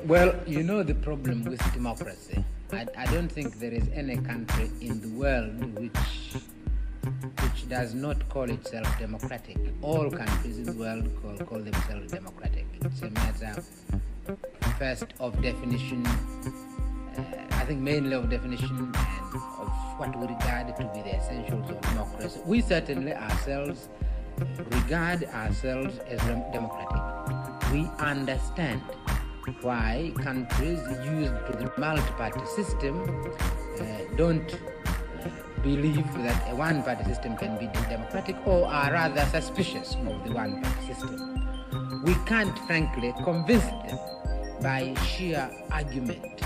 Well, you know the problem with democracy. I don't think there is any country in the world which does not call itself democratic. All countries in the world call themselves democratic. It's a matter first of definition, I think mainly of definition and of what we regard to be the essentials of democracy. We certainly ourselves regard ourselves as democratic. We understand why countries used to the multi-party system don't believe that a one-party system can be democratic, or are rather suspicious of the one-party system. We can't, frankly, convince them by sheer argument,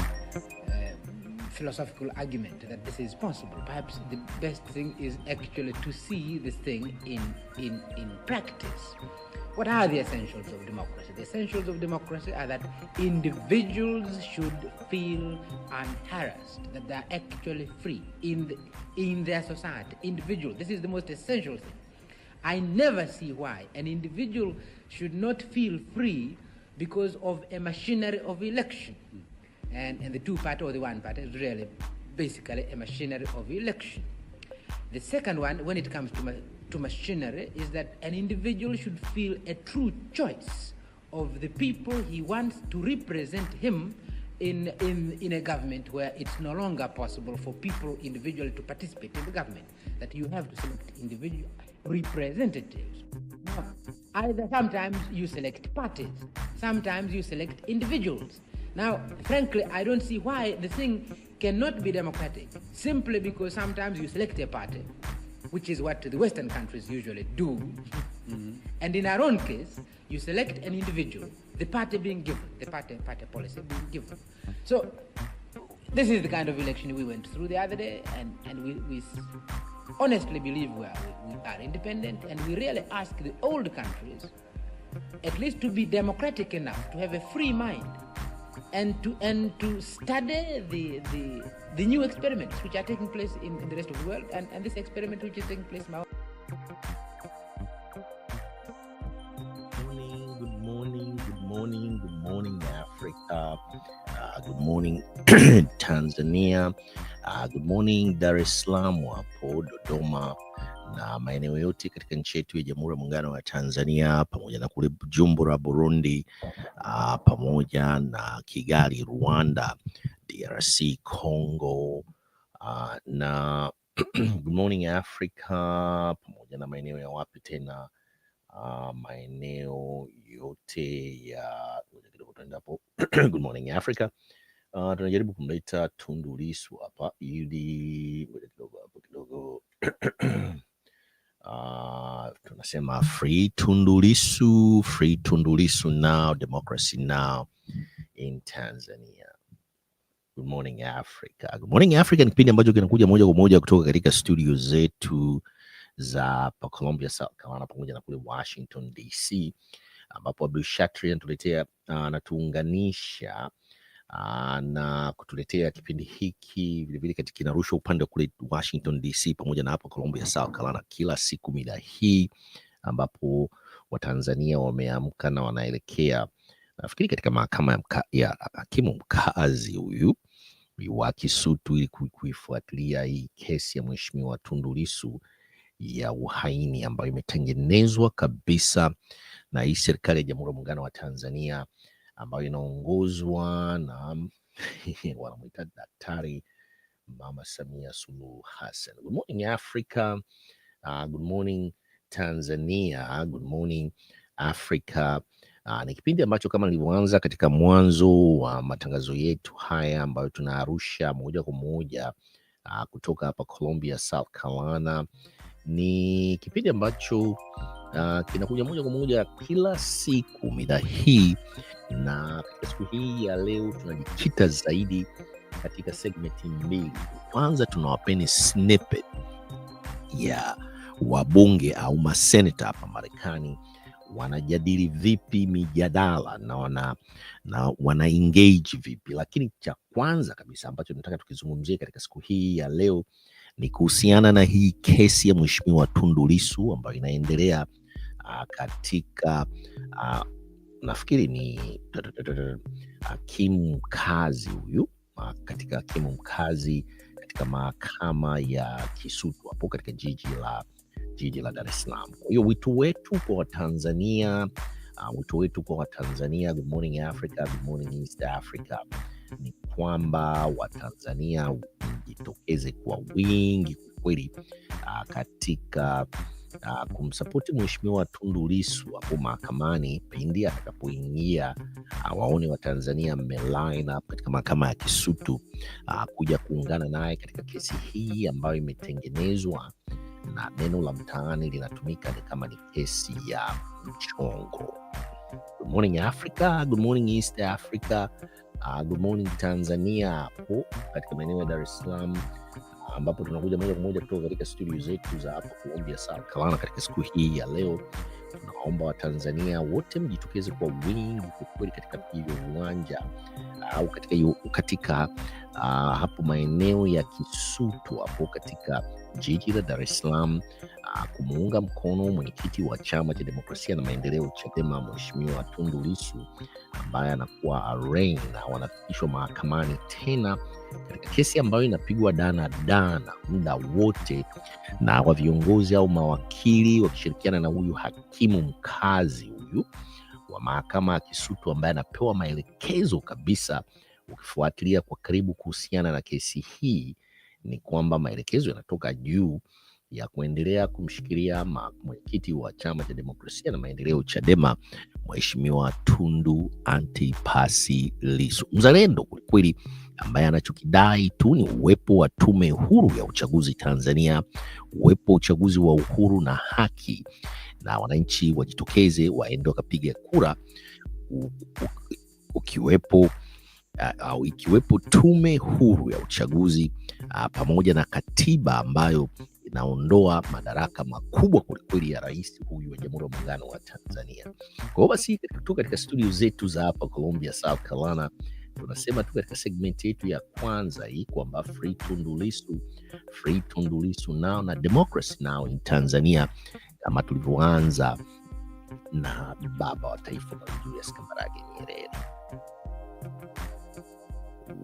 philosophical argument, that this is possible. Perhaps the best thing is actually to see this thing in practice. What are the essentials of democracy? The essentials of democracy are that individuals should feel unharassed, that they are actually free in their society. Individual, this is the most essential thing. I never see why an individual should not feel free because of a machinery of election. And the two-party or the one-party is really basically a machinery of election. The second one, when it comes to machinery, is that an individual should feel a true choice of the people he wants to represent him in a government where it's no longer possible for people individually to participate in the government, that you have to select individual representatives. Now, either sometimes you select parties, sometimes you select individuals. Now, frankly, I don't see why the thing cannot be democratic, simply because sometimes you select a party, which is what the Western countries usually do. Mm-hmm. And in our own case, you select an individual, the party being given, the party policy being given. So this is the kind of election we went through the other day, and we honestly believe we are independent, and we really ask the old countries at least to be democratic enough to have a free mind and to study the new experiments which are taking place in the rest of the world, and this experiment which is taking place now. Good morning, Africa. Good morning, Tanzania. Good morning, Dar es Salaam, hapo Dodoma na maeneo yote katika nchi yetu ya Jamhuri ya Muungano wa Tanzania, pamoja na kule Bujumbura, Burundi, pamoja na Kigali, Rwanda, DRC, Congo, na good morning Africa, pamoja na maeneo ya wapi tena, maeneo yote ya good morning Africa. Tunajaribu kumleta Tundu Lissu hapa ili kidogo tunasema free Tundu Lissu now, democracy now in Tanzania. Good morning Africa. Good morning Africa ni kipindi ambacho kinakuja moja kwa moja kutoka katika studio zetu za Columbia, South Carolina, pamoja na kule Washington DC, ambapo Abdul Shatri anatuletea anatuunganisha na kutuletea kipindi hiki vilevile katika kinarushwa upande wa kule Washington DC pamoja na hapo Columbia, South Carolina, kila siku mida hii, ambapo Watanzania wameamka na wanaelekea nafikiri katika mahakama ya hakimu mkazi huyu wa Kisutu ili kuifuatilia hii kesi ya Mheshimiwa Tundu Lissu ya uhaini ambayo imetengenezwa kabisa na hii serikali ya Jamhuri ya Muungano wa Tanzania ambayo inaongozwa na wanamuita Daktari Mama Samia Suluhu Hassan. Good morning Africa. Good morning Tanzania. Good morning Africa. Ni kipindi ambacho kama nilivyoanza katika mwanzo wa matangazo yetu haya ambayo tunarusha moja kwa moja kutoka hapa Columbia, South Carolina. Ni kipindi ambacho kinakuja moja kwa moja kila siku mida hii, na katika siku hii ya leo tunajikita zaidi katika segmenti mbili. Kwanza tunawapeni snippet ya wabunge au maseneta hapa Marekani wanajadili vipi mijadala na wana engage vipi, lakini cha kwanza kabisa ambacho nataka tukizungumzie katika siku hii ya leo ni kuhusiana na hii kesi ya Mheshimiwa Tundu Lissu ambayo inaendelea katika nafikiri ni hakimu mkazi huyu, katika hakimu mkazi katika mahakama ya Kisutu hapo katika jiji la Dar es Salaam. Kwa hiyo wito wetu kwa Watanzania, good morning Africa, good morning East Africa, ni kwamba Watanzania mjitokeze kwa wingi kweli katika kumsapoti Mheshimiwa Tundu Lissu hapo mahakamani pindi atakapoingia. Waone Watanzania line up katika mahakama ya Kisutu kuja kuungana naye katika kesi hii ambayo imetengenezwa na neno la mtaani linatumika ni kama ni kesi ya mchongo. Good morning Africa, good morning East Africa, good morning Tanzania hapo katika maeneo ya Dar es Salaam, ambapo tunakuja moja kwa moja kutoka katika studio zetu za hapa Colombia, South Carolina. Katika siku hii ya leo, tunaomba Watanzania wote mjitokeze kwa wingi kwa kweli katika hiyo uwanja au katika hapo maeneo ya Kisutu hapo katika jiji la Dar es Salaam kumuunga mkono mwenyekiti wa Chama cha Demokrasia na Maendeleo Chadema, Mheshimiwa Tundu Lissu, ambaye anakuwa arraigned na wanafikishwa mahakamani tena katika kesi ambayo inapigwa dana muda wote na wa viongozi au mawakili wakishirikiana na huyu hakimu mkazi huyu wa mahakama ya Kisutu ambaye anapewa maelekezo kabisa. Ukifuatilia kwa karibu kuhusiana na kesi hii, ni kwamba maelekezo yanatoka juu ya kuendelea kumshikilia mwenyekiti wa Chama cha Demokrasia na Maendeleo Chadema, Mheshimiwa Tundu Antipasi Lissu, mzalendo kweli, ambaye anachokidai tu ni uwepo wa tume huru ya uchaguzi Tanzania, uwepo uchaguzi wa uhuru na haki, na wananchi wajitokeze waende wakapiga kura, ikiwepo tume huru ya uchaguzi pamoja na katiba ambayo inaondoa madaraka makubwa kwelikweli ya rais huyu wa Jamhuri ya Muungano wa Tanzania. Kwa hiyo basi katika studio zetu za hapa Colombia, South Carolina, tunasema tu katika segment yetu ya kwanza hii kwamba free Tundu Lissu now na democracy now in Tanzania, kama tulivyoanza na baba wa taifa Julius Kambarage Nyerere.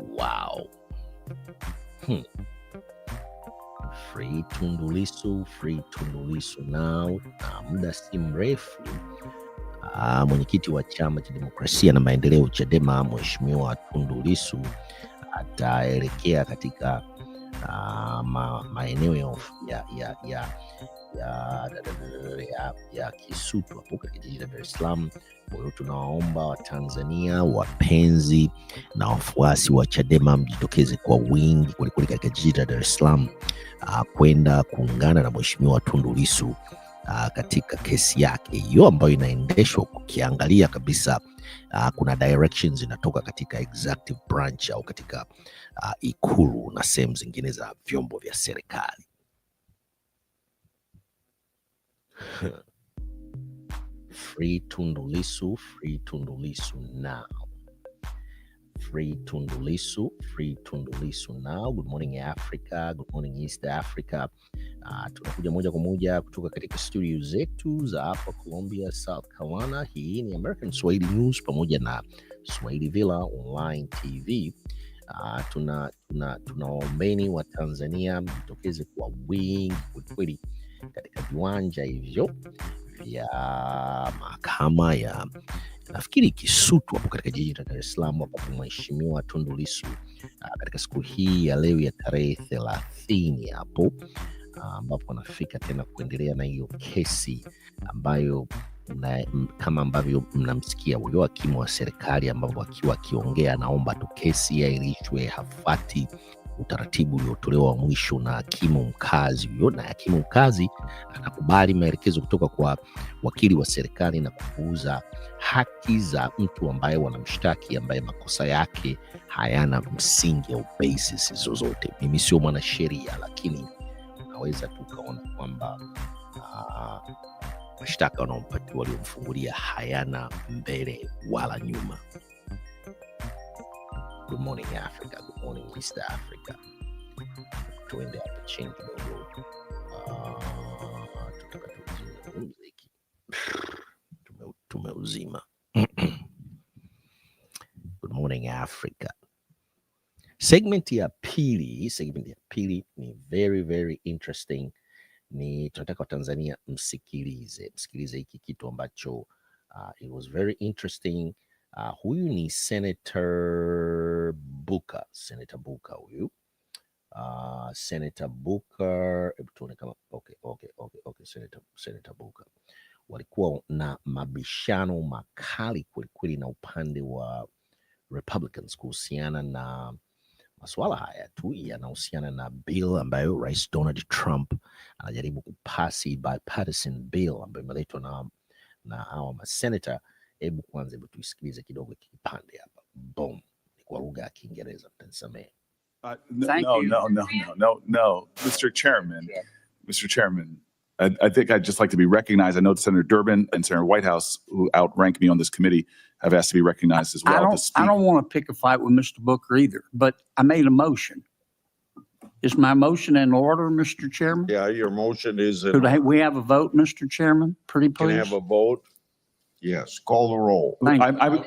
Wow. Free Tundu Lissu now. Muda si mrefu mwenyekiti wa Chama cha Demokrasia na Maendeleo Chadema, Mheshimiwa Tundu Lissu ataelekea katika maeneo ya Kisutu hapo katika jiji la Dar es Salaam. Kwa hiyo tunawaomba Watanzania wapenzi na wafuasi wa Chadema mjitokeze kwa wingi kwelikweli katika jiji la Dar es Salaam kwenda kuungana na Mheshimiwa Tundu Lissu katika kesi yake hiyo ambayo inaendeshwa. Ukiangalia kabisa kuna directions zinatoka katika executive branch au katika Ikulu na sehemu zingine za vyombo vya serikali. Free Tundu Lissu now. Free Tundu Lissu now. Good morning Africa, good morning East Africa. Tunakuja moja kwa moja kutoka katika studio zetu za hapa Colombia, South Carolina. Hii ni American Swahili News pamoja na Swahili Villa Online TV. Tunaombeni wa Tanzania mjitokeze kwa wingi kweli katika viwanja hivyo vya mahakama ya nafikiri Kisutu hapo katika jiji la Dar es Salaam, ambapo Mheshimiwa Tundu Lissu katika siku hii ya leo ya tarehe 30 hapo ambapo anafika tena kuendelea na hiyo kesi ambayo kama ambavyo mnamsikia huyo hakimu wa serikali ambapo akiwa akiongea naomba tu kesi yailishwe, hafati utaratibu uliotolewa wa mwisho na hakimu mkazi huyo, na hakimu mkazi anakubali maelekezo kutoka kwa wakili wa serikali na kupuuza haki za mtu ambaye wanamshtaki, ambaye makosa yake hayana msingi au basis zozote. Mimi sio mwanasheria, lakini naweza tu kaona kwamba mashtaka waliomfungulia hayana mbele wala nyuma. Good morning Africa, good morning East Africa. Tuende hapa chini kidogo. Tutaka tuzime muziki. Tumeuzima. morning Africa. Segment ya pili ni very very interesting. Ni tunataka wa Tanzania msikilize hiki kitu ambacho it was very interesting. Huyu ni Senator Booker huyu. Senator Booker, tuone kama okay, Senator Booker walikuwa na mabishano makali kwelikweli na upande wa Republicans kuhusiana na masuala haya tu yanahusiana na bill ambayo Rais Donald Trump anajaribu kupasi, bipartisan bill ambayo imeletwa na hawa masenata. Hebu tuisikilize kidogo kipande hapa. Boom, ni kwa lugha ya Kiingereza, mtanisamehe. No, Mr. Chairman. Yeah. Mr. Chairman, I think I'd just like to be recognized. I know Senator Durbin and Senator Whitehouse, who outrank me on this committee, have asked to be recognized as well. I don't want to pick a fight with Mr. Booker either, but I made a motion. Is my motion in order, Mr. Chairman? Yeah, your motion is in Could we have a vote, Mr. Chairman? Pretty please. Can I have a vote? Yes, call the roll.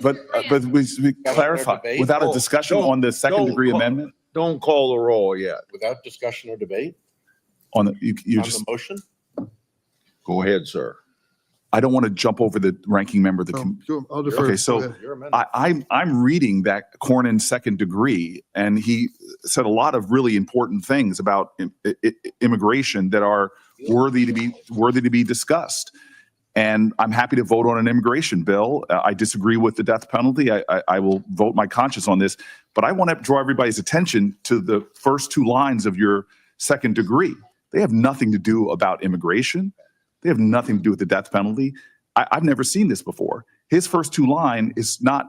But we clarify, without a discussion on the second degree amendment? Don't call the roll yet. Without discussion or debate On the, you on just, the motion? Go ahead, sir. I don't want to jump over the ranking member of the I'll defer. Okay, so I'm reading that Cornyn's second degree, and he said a lot of really important things about immigration that are worthy to be discussed. And I'm happy to vote on an immigration bill. I disagree with the death penalty. I will vote my conscience on this, but I want to draw everybody's attention to the first two lines of your second degree. They have nothing to do about immigration. They have nothing to do with the death penalty. I've never seen this before. His first two line is not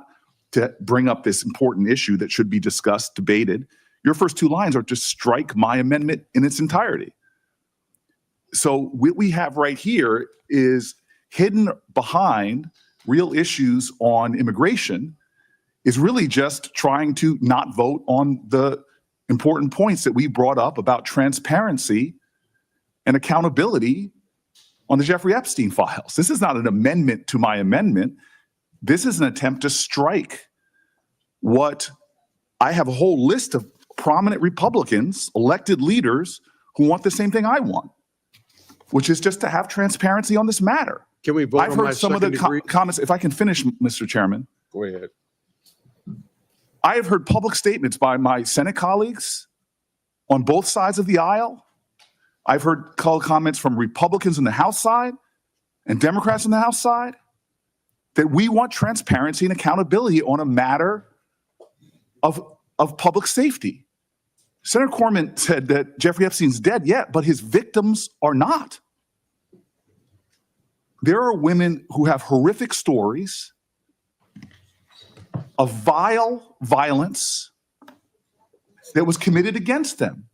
to bring up this important issue that should be discussed, debated. Your first two lines are to strike my amendment in its entirety. So what we have right here is hidden behind real issues on immigration is really just trying to not vote on the important points that we brought up about transparency and accountability on the Jeffrey Epstein files. This is not an amendment to my amendment. This is an attempt to strike what I have a whole list of prominent Republicans, elected leaders who want the same thing I want, which is just to have transparency on this matter. Can we vote I've on heard my some of the second degree? comments. If I can finish, Mr. Chairman. Go ahead. I have heard public statements by my Senate colleagues on both sides of the aisle. I've heard comments from Republicans on the House side and Democrats on the House side that we want transparency and accountability on a matter of public safety. Senator Cornyn said that Jeffrey Epstein's dead yet, but his victims are not. There are women who have horrific stories of vile violence that was committed against them.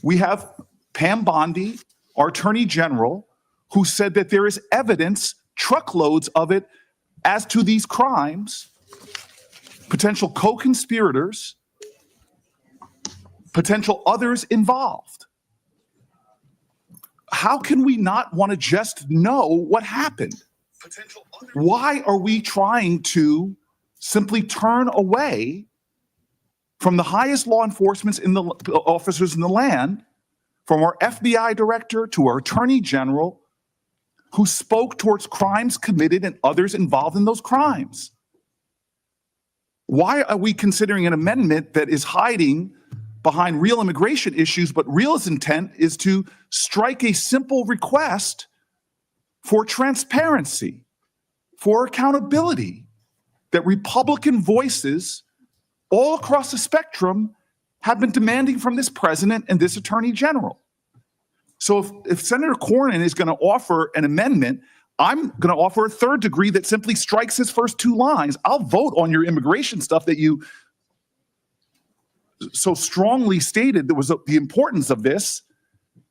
We have Pam Bondi, our Attorney General, who said that there is evidence, truckloads of it, as to these crimes, potential co-conspirators, potential others involved. How can we not want to just know what happened? Why are we trying to simply turn away from the highest law enforcement officers in the land, from our FBI director to our attorney general, who spoke towards crimes committed and others involved in those crimes? Why are we considering an amendment that is hiding behind real immigration issues, but real intent is to strike a simple request for transparency, for accountability, that Republican voices all across the spectrum have been demanding from this president and this attorney general? So if Senator Cornyn is going to offer an amendment, I'm going to offer a third degree that simply strikes his first two lines. I'll vote on your immigration stuff that you so strongly stated there was the importance of this,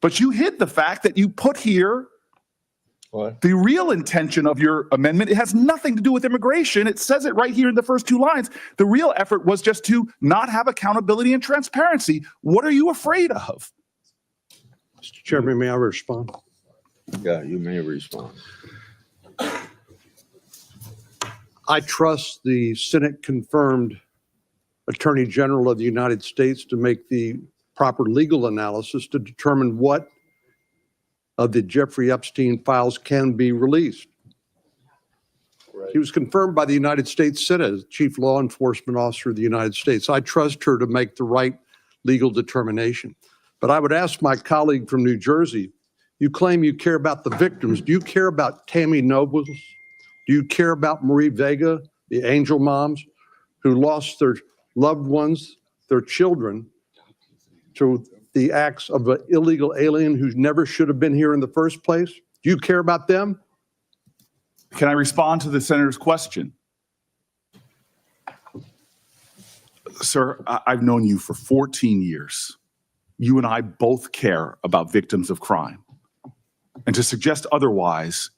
but you hid the fact that you put here the real intention of your amendment. It has nothing to do with immigration. It says it right here in the first two lines. The real effort was just to not have accountability and transparency. What are you afraid of? Mr. Chairman, may I respond? Yeah, you may respond. I trust the Senate confirmed Attorney General of the United States to make the proper legal analysis to determine what of the Jeffrey Epstein files can be released. He was confirmed by the United States Senate as Chief Law Enforcement Officer of the United States. I trust her to make the right legal determination. But I would ask my colleague from New Jersey, you claim you care about the victims. Do you care about Tammy Nobles? Do you care about Marie Vega, the angel moms who lost their loved ones, their children, to the acts of an illegal alien who never should have been here in the first place? Do you care about them? Can I respond to the senator's question? Sir, I've known you for 14 years. You and I both care about victims of crime. And to suggest otherwise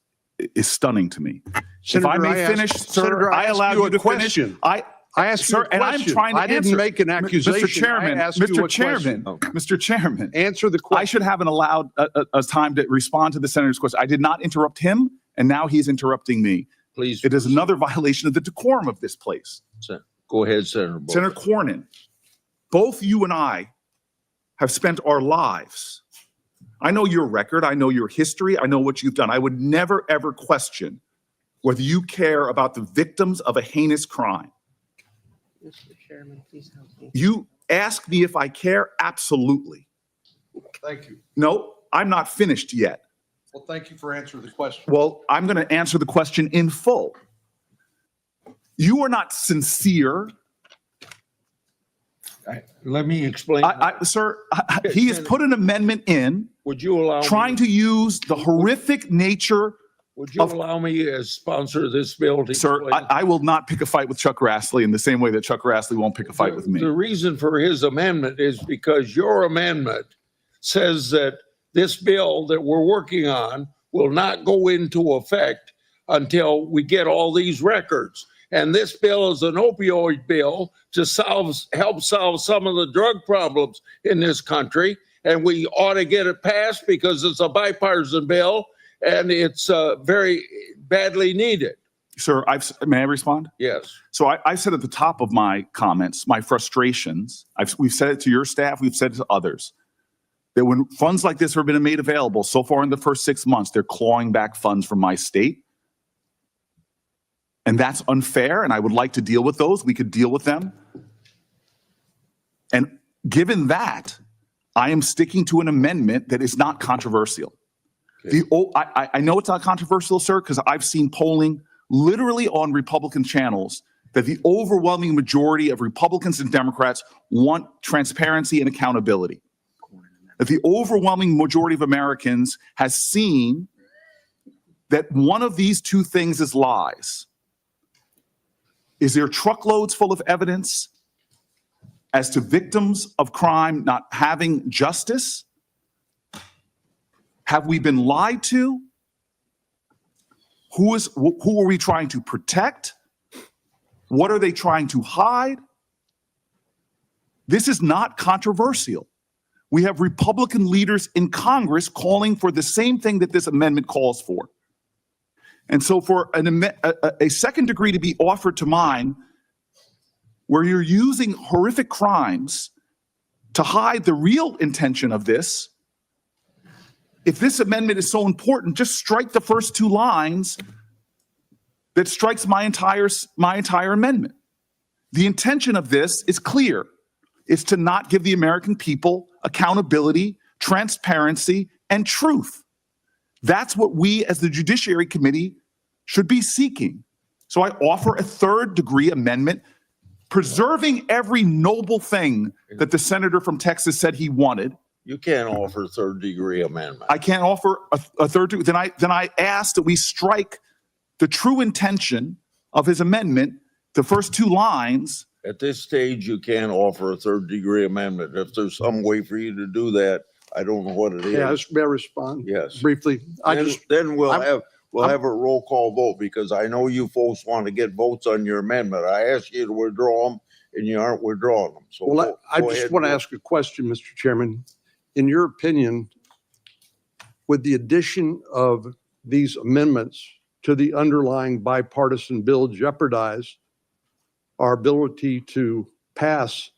is stunning to me. Senator, if I may finish, sir, I allowed you to finish. I asked you a question. And I'm trying to I didn't answer. make an accusation. Mr. Chairman, Mr. Chairman, answer the question. I should have allowed a time to respond to the senator's question. I did not interrupt him, and now he's interrupting me. Please. It is another violation of the decorum of this place. Go ahead, Senator. Bolt. Senator Cornyn, both you and I have spent our lives. I know your record. I know your history. I know what you've done. I would never, ever question whether you care about the victims of a heinous crime. Mr. Chairman, please help me. You ask me if I care? Absolutely. Thank you. No, I'm not finished yet. Well, thank you for answering the question. Well, I'm going to answer the question in full. You are not sincere. Let me explain. Sir, he has put an amendment in Would you allow trying to use the horrific nature. Would you allow me as sponsor of this bill to Sir, explain? I will not pick a fight with Chuck Grassley in the same way that Chuck Grassley won't pick a fight with me. The reason for his amendment is because your amendment says that this bill that we're working on will not go into effect until we get all these records. And this bill is an opioid bill to help solve some of the drug problems in this country. And we ought to get it passed because it's a bipartisan bill and it's very badly needed. Sir, may I respond? Yes. So I said at the top of my comments, my frustrations, we've said it to your staff, we've said it to others, that when funds like this have been made available so far in the first 6 months, they're clawing back funds from my state. And that's unfair, and I would like to deal with those. We could deal with them. And given that, I am sticking to an amendment that is not controversial. Okay. I know it's not controversial, sir, because I've seen polling literally on Republican channels that the overwhelming majority of Republicans and Democrats want transparency and accountability. That the overwhelming majority of Americans has seen that one of these two things is lies. Is there truckloads full of evidence as to victims of crime not having justice? Have we been lied to? Who are we trying to protect? What are they trying to hide? This is not controversial. We have Republican leaders in Congress calling for the same thing that this amendment calls for. And so for a second degree to be offered to mine, where you're using horrific crimes to hide the real intention of this, if this amendment is so important, just strike the first two lines that strikes my entire amendment. The intention of this is clear. It's to not give the American people accountability, transparency, and truth. That's what we as the Judiciary Committee should be seeking. So I offer a third degree amendment, preserving every noble thing that the senator from Texas said he wanted. You can't offer third degree amendment. I can't offer a third degree. Then I ask that we strike the true intention of his amendment, the first two lines. At this stage, you can't offer a third degree amendment. If there's some way for you to do that, I don't know what it is. Yeah, may I respond? Yes. Briefly. Then we'll have a roll call vote because I know you folks want to get votes on your amendment. I asked you to withdraw them and you aren't withdrawing them. So Well, I just want to ask a question, Mr. Chairman. In your opinion, would the addition of these amendments to the underlying bipartisan bill jeopardize our ability to pass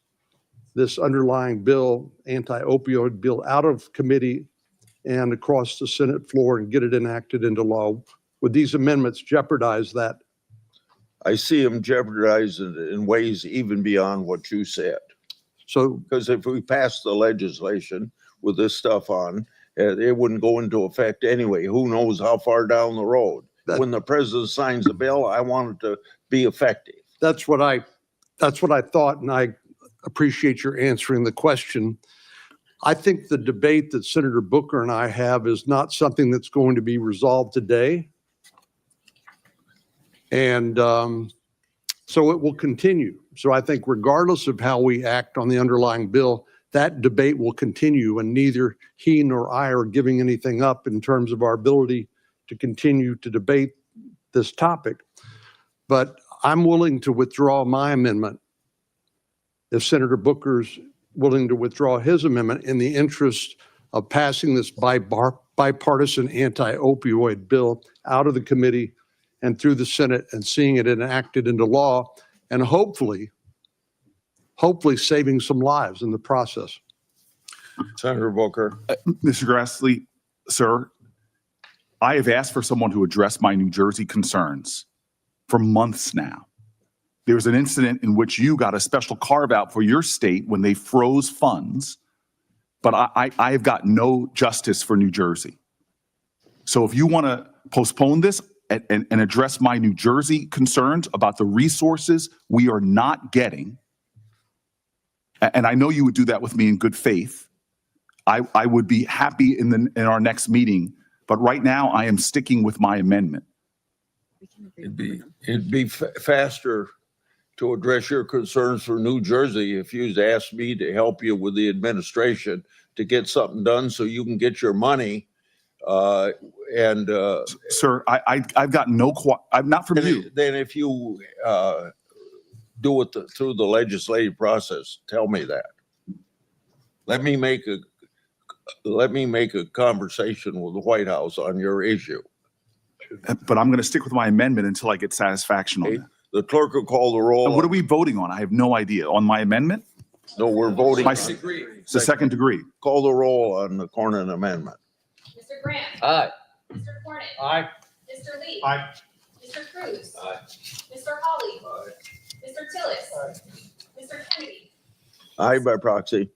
this underlying bill, anti-opioid bill, out of committee and across the Senate floor and get it enacted into law? Would these amendments jeopardize that? I see them jeopardized in ways even beyond what you said. So, Because if we pass the legislation with this stuff on, it wouldn't go into effect anyway. Who knows how far down the road? When the president signs the bill, I want it to be effective. that's what I thought, and I appreciate your answering the question. I think the debate that Senator Booker and I have is not something that's going to be resolved today. And so it will continue. So I think regardless of how we act on the underlying bill, that debate will continue, and neither he nor I are giving anything up in terms of our ability to continue to debate this topic. But I'm willing to withdraw my amendment if Senator Booker's willing to withdraw his amendment in the interest of passing this bipartisan anti-opioid bill out of the committee and through the Senate and seeing it enacted into law, and hopefully saving some lives in the process. Senator Booker. Mr. Grassley, sir, I have asked for someone to address my New Jersey concerns for months now. There was an incident in which you got a special carve out for your state when they froze funds, but I have got no justice for New Jersey. So if you want to postpone this and address my New Jersey concerns about the resources we are not getting, and I know you would do that with me in good faith, I would be happy in our next meeting, but right now I am sticking with my amendment. It'd be faster to address your concerns for New Jersey if you'd asked me to help you with the administration to get something done so you can get your money. Sir, I've got no, I'm not from you. Then if you do it through the legislative process, tell me that. Let me make a conversation with the White House on your issue. But I'm going to stick with my amendment until I get satisfaction on Okay. that. The clerk will call the roll. And what are we voting on? I have no idea. On my amendment? No, we're voting. It's the second degree. Call the roll on the Cornyn amendment. Mr. Grant. Aye. Mr. Cornyn. Aye. Mr. Lee. Aye. Mr. Cruz. Aye. Mr. Hawley. Mr. Tillis. Mr. Kennedy. Aye by proxy.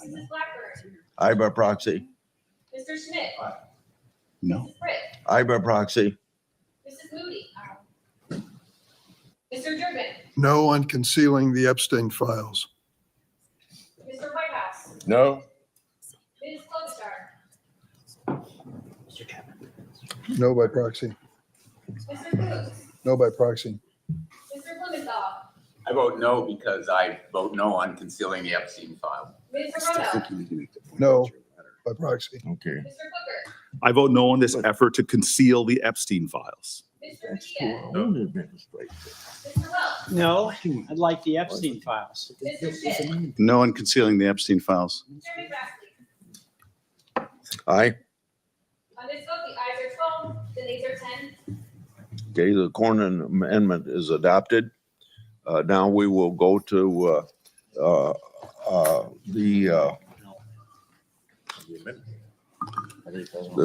Mrs. Blackburn. Aye by proxy. Mr. Schmidt. No. Mrs. Britt. Aye by proxy. Mrs. Moody. Mr. Durbin. No on concealing the Epstein files. Mr. Whitehouse. No. Ms. Klobuchar. No by proxy. Mr. Cruz. No by proxy. Mr. Blumenthal. I vote no because I vote no on concealing the Epstein file. Ms. Rono. No by proxy. Okay. Mr. Booker. I vote no on this effort to conceal the Epstein files. Mr. Padilla. administration. Mr. Welch. No, I'd like the Epstein files. Mr. Schmidt. No on concealing the Epstein files. Chairman Grassley. Aye. On this vote, the ayes are 12, the nays are 10. Okay, the Cornyn amendment is adopted. Now we will go to the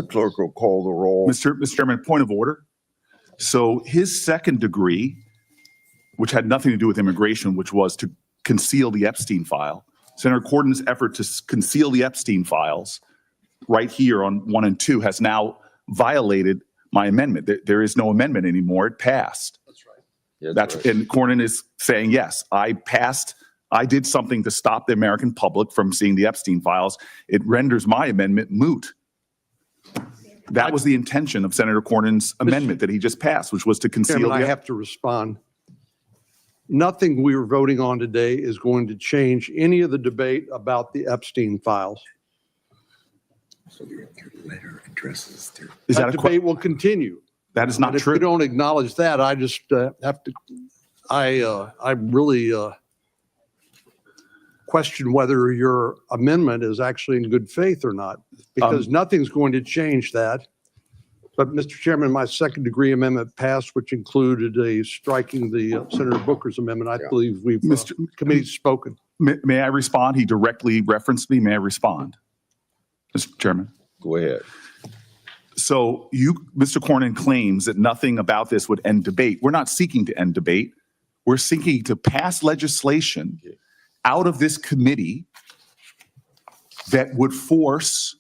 clerk will call the roll. Mr. Chairman, point of order. So his second degree, which had nothing to do with immigration, which was to conceal the Epstein file, Senator Cornyn's effort to conceal the Epstein files right here on 1 and 2 has now violated my amendment. There is no amendment anymore. It passed. That's right. Yeah, That's right. and Cornyn is saying, yes, I passed. I did something to stop the American public from seeing the Epstein files. It renders my amendment moot. That was the intention of Senator Cornyn's amendment that he just passed, which was to conceal Chairman, I the. have to respond. Nothing we are voting on today is going to change any of the debate about the Epstein files. Is that a debate will continue. That is And not if you true. don't acknowledge that, I just have to, I really question whether your amendment is actually in good faith or not, because nothing's going to change that. But Mr. Chairman, my second degree amendment passed, which included a striking the Senator Booker's amendment. I believe we've, committee's spoken. May I respond? He directly referenced me. May I respond? Mr. Chairman. Go ahead. So Mr. Cornyn claims that nothing about this would end debate. We're not seeking to end debate. We're seeking to pass legislation out of this committee that would force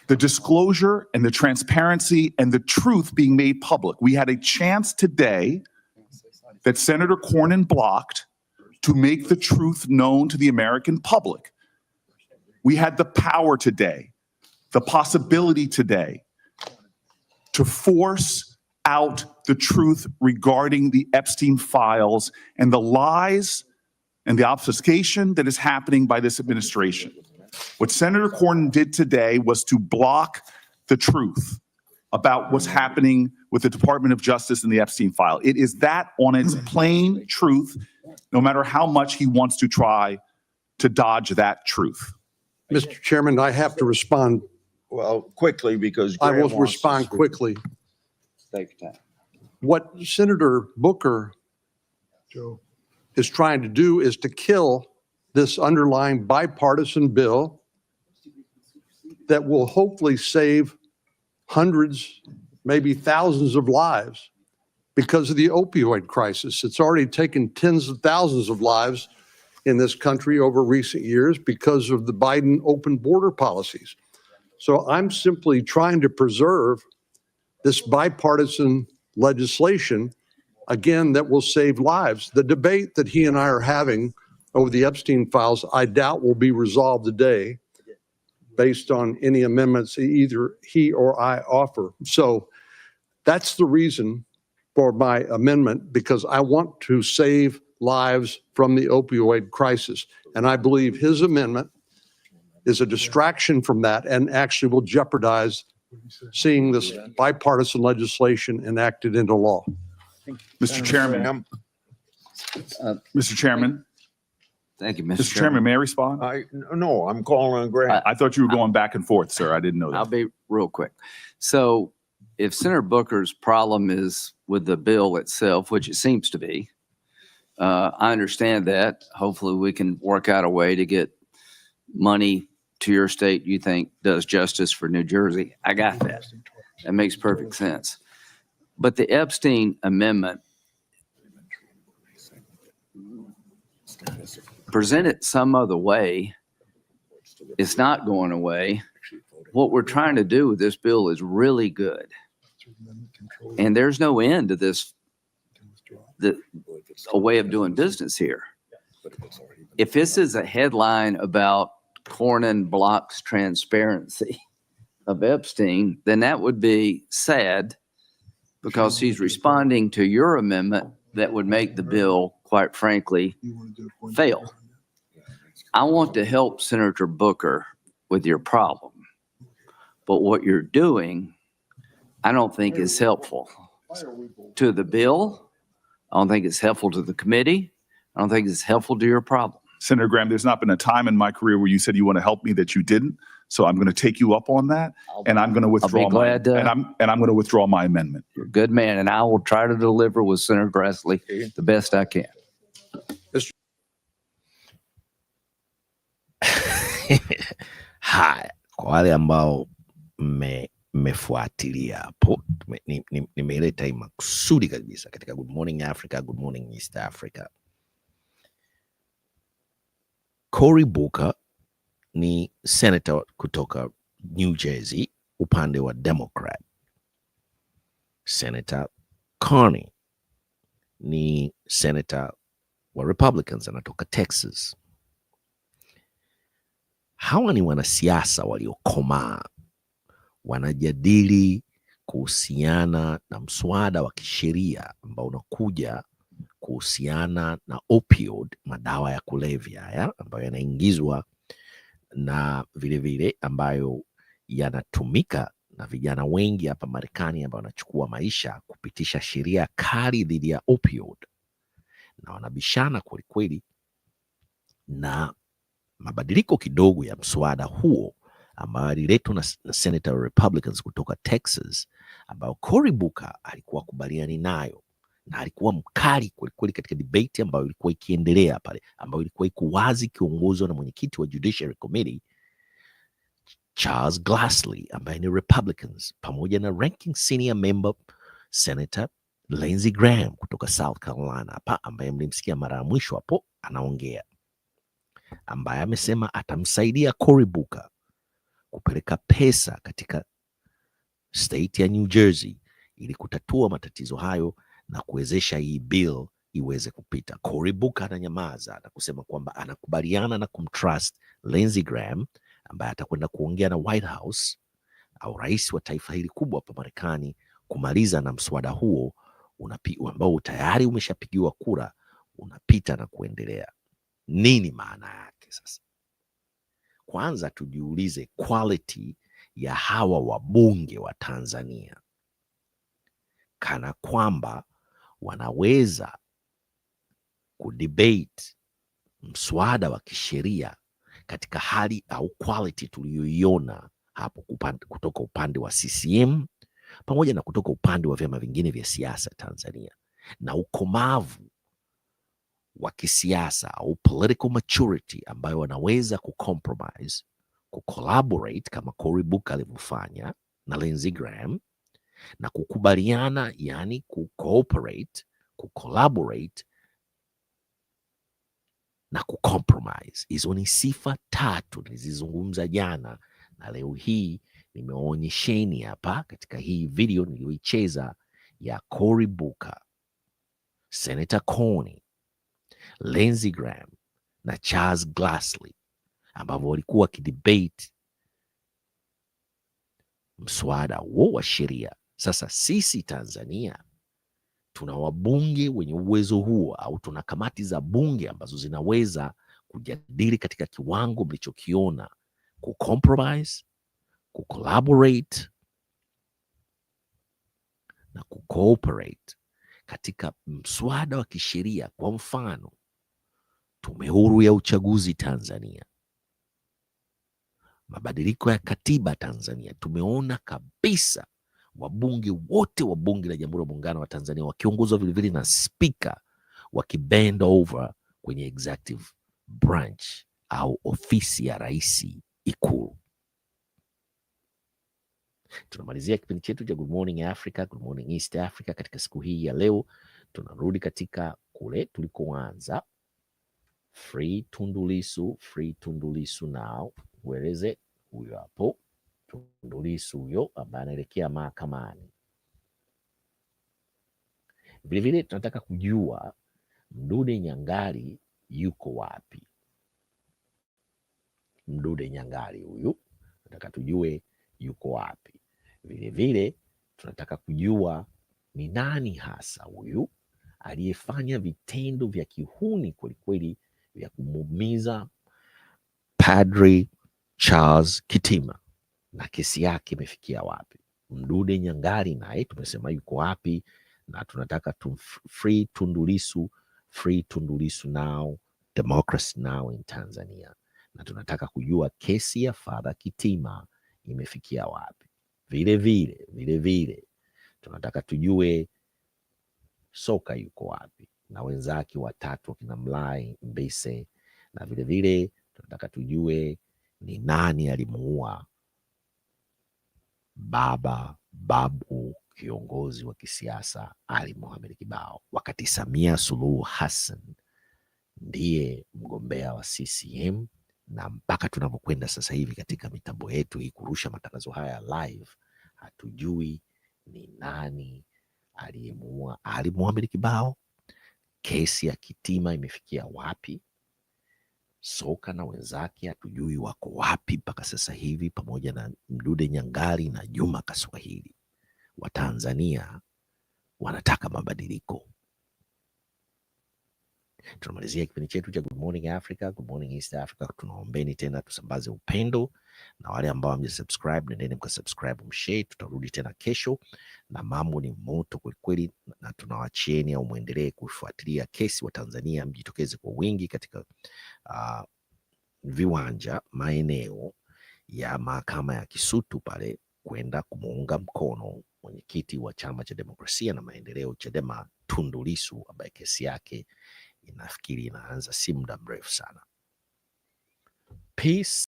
the disclosure and the transparency and the truth being made public. We had a chance today that Senator Cornyn blocked to make the truth known to the American public. We had the power today, the possibility today, to force out the truth regarding the Epstein files and the lies and the obfuscation that is happening by this administration. What Senator Cornyn did today was to block the truth about what's happening with the Department of Justice and the Epstein file. It is that on its plain truth, no matter how much he wants to try to dodge that truth. Mr. Chairman, I have to respond. Well, quickly, because I Graham will wants to respond speak. quickly. Take your time. What Senator Booker Joe. is trying to do is to kill this underlying bipartisan bill that will hopefully save hundreds, maybe thousands of lives because of the opioid crisis. It's already taken tens of thousands of lives in this country over recent years because of the Biden open border policies. So I'm simply trying to preserve this bipartisan legislation, again, that will save lives. The debate that he and I are having over the Epstein files, I doubt will be resolved today based on any amendments either he or I offer. So that's the reason for my amendment, because I want to save lives from the opioid crisis. And I believe his amendment is a distraction from that and actually will jeopardize seeing this bipartisan legislation enacted into law. Mr. Chairman. Mr. Chairman. Thank you, Mr. Chairman, may I respond? No, I'm calling on Graham. I thought you were going back and forth, sir. I didn't know I'll that. be real quick. So if Senator Booker's problem is with the bill itself, which it seems to be, I understand that. Hopefully we can work out a way to get money to your state you think does justice for New Jersey. I got that. That makes perfect sense. But the Epstein amendment, present it some other way, it's not going away. What we're trying to do with this bill is really good. And there's no end to this, a way of doing business here. If this is a headline about Cornyn blocks transparency of Epstein, then that would be sad because he's responding to your amendment that would make the bill, quite frankly, fail. I want to help Senator Booker with your problem, but what you're doing, I don't think is helpful to the bill. I don't think it's helpful to the committee. I don't think it's helpful to your problem. Senator Graham, there's not been a time in my career where you said you want to help me that you didn't. So I'm going to take you up on that, and I'm going to withdraw I'm going to withdraw my amendment. You're a good man, and I will try to deliver with Senator Grassley the best I can. Haya, kwa wale ambao mmefuatilia hapo, nimeleta hii makusudi kabisa katika Good Morning Africa, Good Morning East Africa. Cory Booker ni senator kutoka New Jersey upande wa Democrat. Senator Carney ni senator wa Republicans, anatoka Texas. Hawa ni wanasiasa waliokomaa, wanajadili kuhusiana na mswada wa kisheria ambao unakuja kuhusiana na opioid, madawa ya kulevya haya ambayo yanaingizwa na vile ambayo yanatumika na vijana wengi hapa Marekani ambao wanachukua maisha kupitisha sheria kali dhidi ya opioid, na wanabishana kweli na mabadiliko kidogo ya mswada huo ambayo aliletwa na Senator Republicans kutoka Texas, ambayo Cory Booker alikuwa kubaliani nayo na alikuwa mkali kwelikweli katika debate ambayo ilikuwa ikiendelea pale, ambayo ilikuwa iko wazi kiongozwa na mwenyekiti wa Judiciary Committee Charles Grassley ambaye ni Republicans, pamoja na ranking senior member Senator Lindsey Graham kutoka South Carolina hapa, ambaye mlimsikia mara ya mwisho hapo anaongea, ambaye amesema atamsaidia Cory Booker kupeleka pesa katika state ya New Jersey ili kutatua matatizo hayo na kuwezesha hii bill iweze kupita. Cory Booker ananyamaza na kusema kwamba anakubaliana na kumtrust Lindsey Graham ambaye atakwenda kuongea na White House au rais wa taifa hili kubwa hapa Marekani kumaliza na mswada huo ambao tayari umeshapigiwa kura, unapita na kuendelea. Nini maana yake sasa? Kwanza tujiulize quality ya hawa wabunge wa Tanzania, kana kwamba wanaweza kudebate mswada wa kisheria katika hali au quality tuliyoiona hapo kutoka upande wa CCM pamoja na kutoka upande wa vyama vingine vya siasa Tanzania, na ukomavu wa kisiasa au political maturity ambayo wanaweza kucompromise, kucollaborate kama Cory Booker alivyofanya na Lindsey Graham, na kukubaliana, yani kucooperate, kucollaborate na kucompromise. Hizo ni sifa tatu nilizizungumza jana, na leo hii nimeonyesheni hapa katika hii video niliyoicheza ya Cory Booker, Senator Coney, Lindsey Graham na Charles Grassley, ambao walikuwa wakidebate mswada huo wa sheria. Sasa sisi Tanzania tuna wabunge wenye uwezo huo, au tuna kamati za bunge ambazo zinaweza kujadili katika kiwango mlichokiona, kucompromise, kucollaborate na kucooperate katika mswada wa kisheria. Kwa mfano, tume huru ya uchaguzi Tanzania, mabadiliko ya katiba Tanzania, tumeona kabisa wabunge wote wa bunge la Jamhuri ya Muungano wa Tanzania wakiongozwa vilevile na spika wakibend over kwenye executive branch au ofisi ya rais Ikulu. Tunamalizia kipindi chetu cha Good Morning Africa, Good Morning East Africa katika siku hii ya leo. Tunarudi katika kule tulikoanza. Free Tundu Lissu, free Tundu Lissu now. Ueleze huyo hapo Tundu Lissu huyo ambaye anaelekea mahakamani. Vilevile tunataka kujua Mdude Nyangali yuko wapi. Mdude Nyangali huyu tunataka tujue yuko wapi. Vilevile tunataka kujua ni nani hasa huyu aliyefanya vitendo vya kihuni kwelikweli vya kumuumiza Padri Charles Kitima, na kesi yake imefikia wapi. Mdude Nyangali naye tumesema yuko wapi, na tunataka free Tundu Lissu, free Tundu Lissu now, democracy now in Tanzania. Na tunataka kujua kesi ya Father Kitima imefikia wapi. Vile tunataka tujue Soka yuko wapi na wenzake watatu wakina Mlai Mbise, na vilevile tunataka tujue ni nani alimuua babu kiongozi wa kisiasa Ali Mohamed Kibao, wakati Samia Suluhu Hassan ndiye mgombea wa CCM. Na mpaka tunapokwenda sasa hivi katika mitambo yetu hii kurusha matangazo haya live, hatujui ni nani aliyemuua Ali Mohamed Kibao. Kesi ya Kitima imefikia wapi? Soka na wenzake hatujui wako wapi mpaka sasa hivi, pamoja na Mdude Nyangali na Juma Kaswahili. Watanzania wanataka mabadiliko. Tunamalizia kipindi chetu cha Good Morning Africa, Good Morning East Africa. Tunaombeni tena tusambaze upendo, na wale ambao hamjasubscribe nendeni mkasubscribe, mshare. Tutarudi tena kesho na mambo ni moto kwelikweli, na tunawachieni au muendelee kufuatilia kesi. wa Tanzania mjitokeze kwa wingi katika viwanja maeneo ya mahakama ya Kisutu pale kwenda kumuunga mkono mwenyekiti wa Chama cha Demokrasia na Maendeleo Chadema, Tundu Lissu, ambaye kesi yake inafikiri inaanza si muda mrefu sana. Peace.